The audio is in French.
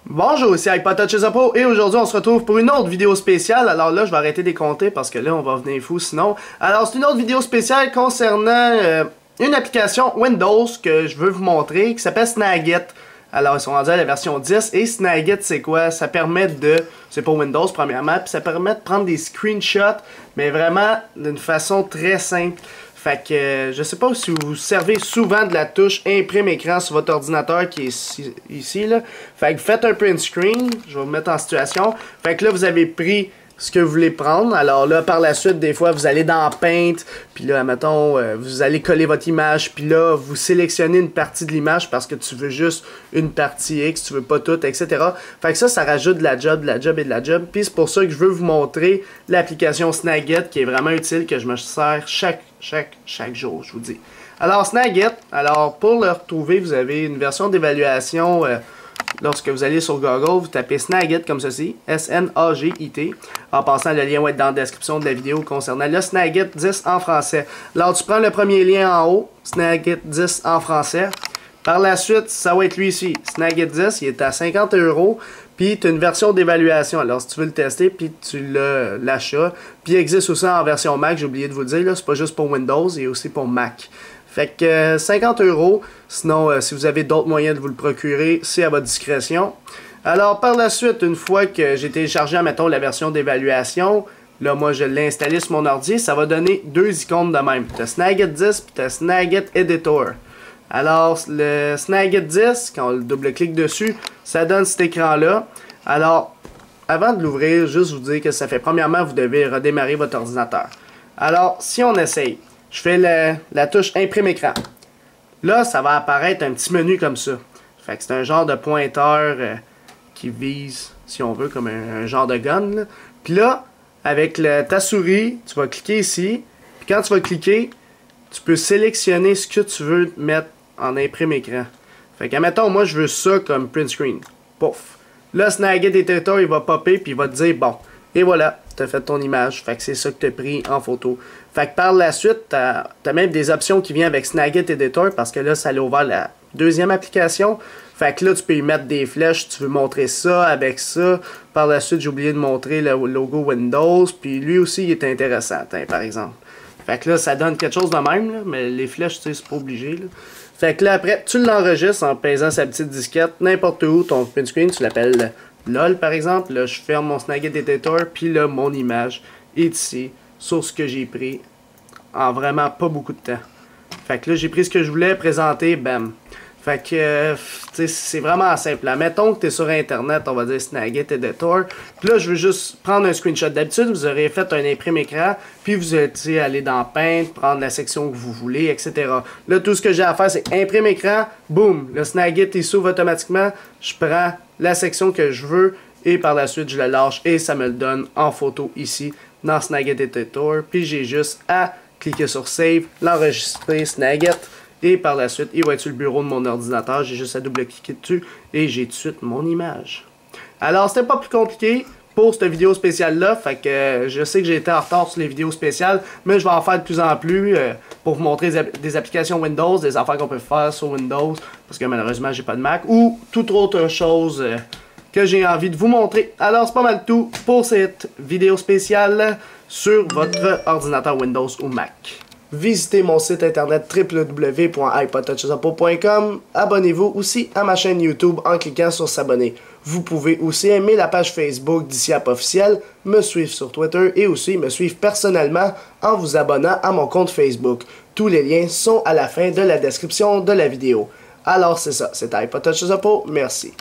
Bonjour, ici iPodTouchesUppo et aujourd'hui on se retrouve pour une autre vidéo spéciale. Alors là, je vais arrêter de les compter parce que là, on va venir fou sinon. Alors, c'est une autre vidéo spéciale concernant une application Windows que je veux vous montrer qui s'appelle Snagit. Alors, ils sont rendus à la version 10 et Snagit, c'est quoi? Ça permet de... C'est pour Windows, premièrement, puis ça permet de prendre des screenshots, mais vraiment d'une façon très simple. Fait que je sais pas si vous servez souvent de la touche imprime écran sur votre ordinateur qui est ici là. Fait que faites un print screen, je vais vous mettre en situation. Fait que là vous avez pris ce que vous voulez prendre. Alors là par la suite des fois vous allez dans Paint, puis là mettons vous allez coller votre image, puis là vous sélectionnez une partie de l'image parce que tu veux juste une partie X, tu veux pas tout, etc. Fait que ça rajoute de la job, de la job et de la job. Puis c'est pour ça que je veux vous montrer l'application Snagit qui est vraiment utile, que je me sers chaque jour, je vous dis. Alors Snagit, alors pour le retrouver, vous avez une version d'évaluation. Lorsque vous allez sur Google, vous tapez Snagit comme ceci, S-N-A-G-I-T. En passant, le lien va être dans la description de la vidéo concernant le Snagit 10 en français. Alors, tu prends le premier lien en haut, Snagit 10 en français. Par la suite, ça va être lui ici, Snagit 10, il est à 50 €. Puis, tu as une version d'évaluation. Alors, si tu veux le tester, puis tu l'achètes. Puis, il existe aussi en version Mac, j'ai oublié de vous le dire, c'est pas juste pour Windows, il est aussi pour Mac. Fait que 50 €, sinon si vous avez d'autres moyens de vous le procurer, c'est à votre discrétion. Alors par la suite, une fois que j'ai téléchargé, mettons, la version d'évaluation, là moi je l'ai installé sur mon ordi, ça va donner deux icônes de même. Tu as Snagit 10 puis tu as Snagit Editor. Alors le Snagit 10, quand on le double-clique dessus, ça donne cet écran-là. Alors avant de l'ouvrir, juste vous dire que ça fait, premièrement, vous devez redémarrer votre ordinateur. Alors si on essaye, je fais la touche imprime écran. Là, ça va apparaître un petit menu comme ça. Fait que c'est un genre de pointeur qui vise, si on veut, comme un genre de gun. Là. Puis là, avec ta souris, tu vas cliquer ici. Puis quand tu vas cliquer, tu peux sélectionner ce que tu veux mettre en imprime écran. Fait que, admettons, moi, je veux ça comme print screen. Pouf. Là, Snagit Editor, il va popper, puis il va te dire, bon, et voilà, tu as fait ton image. Fait que c'est ça que tu as pris en photo. Fait que par la suite, tu as même des options qui viennent avec Snagit Editor parce que là, ça a ouvert la deuxième application. Fait que là, tu peux y mettre des flèches. Tu veux montrer ça avec ça. Par la suite, j'ai oublié de montrer le logo Windows. Puis lui aussi, il est intéressant, par exemple. Fait que là, ça donne quelque chose de même, là, mais les flèches, tu sais, c'est pas obligé. Là. Fait que là, après, tu l'enregistres en pesant sa petite disquette n'importe où. Ton print screen, tu l'appelles LOL, par exemple. Là, je ferme mon Snagit Editor. Puis là, mon image est ici. Sur ce que j'ai pris en vraiment pas beaucoup de temps. Fait que là, j'ai pris ce que je voulais présenter, bam. Fait que, tu sais, c'est vraiment simple. Là. Mettons que tu es sur Internet, on va dire Snagit Editor. Puis là, je veux juste prendre un screenshot. D'habitude, vous aurez fait un imprime écran, puis vous allez aller dans Paint, prendre la section que vous voulez, etc. Là, tout ce que j'ai à faire, c'est imprime écran, boum, le Snagit, il s'ouvre automatiquement. Je prends la section que je veux, et par la suite, je la lâche, et ça me le donne en photo ici, dans Snagit Editor. Puis j'ai juste à cliquer sur Save, l'enregistrer Snagit. Et par la suite, il va être sur le bureau de mon ordinateur. J'ai juste à double-cliquer dessus et j'ai tout de suite mon image. Alors, c'était pas plus compliqué pour cette vidéo spéciale-là. Fait que je sais que j'ai été en retard sur les vidéos spéciales, mais je vais en faire de plus en plus pour vous montrer des applications Windows, des affaires qu'on peut faire sur Windows, parce que malheureusement, j'ai pas de Mac, ou toute autre chose que j'ai envie de vous montrer. Alors, c'est pas mal tout pour cette vidéo spéciale sur votre ordinateur Windows ou Mac. Visitez mon site internet www.iPodTouchesUppo.com. Abonnez-vous aussi à ma chaîne YouTube en cliquant sur s'abonner. Vous pouvez aussi aimer la page Facebook d'Ici App Officiel, me suivre sur Twitter et aussi me suivre personnellement en vous abonnant à mon compte Facebook. Tous les liens sont à la fin de la description de la vidéo. Alors c'est ça, c'était iPodTouchesUppo, merci.